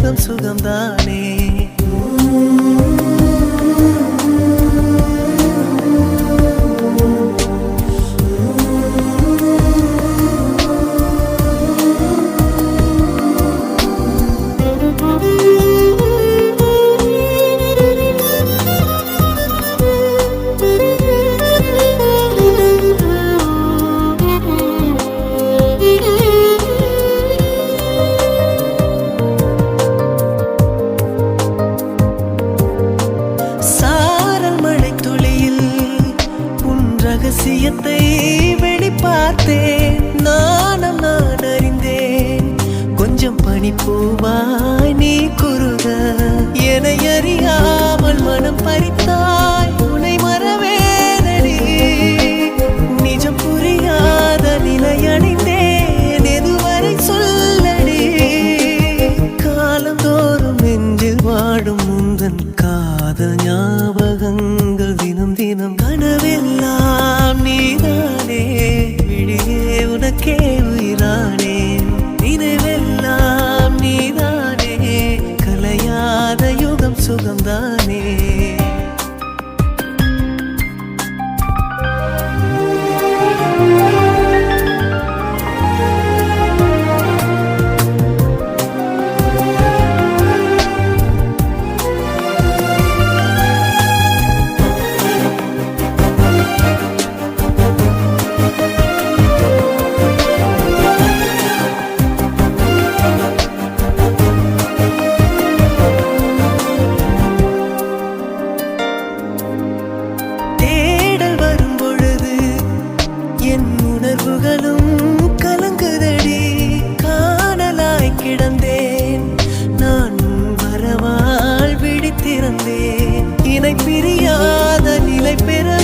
யுகம் சுகம்தானே. ரகசியத்தை வெளிப்பார்த்தேன், நானும் நான் அறிந்தேன். கொஞ்சம் பனிப்பூவாய் நீ குறுக, என்னை அறியாமல் மனம் பறித்தாய். உன்னை மறவேனடி, நிஜம் புரியாத நிலை அடைந்தேன். எதுவரை சொல்லடி, காலந்தோறும் நெஞ்சில் வாடும் முந்தன் காதல் ஞாபகங்கள் தினம் தினம் கனவெல்லாம் நீதானே. விழியே உனக்கே உயிரானேன், நினைவெல்லாம் நீதானே. கலையாத யுகம் சுகம்தானே. உணர்வுகளும் கலங்குதடி, காணலாய் கிடந்தேன் நான். வரவால் விழித்திருந்தேன், இணை பிரியாத நிலை பெற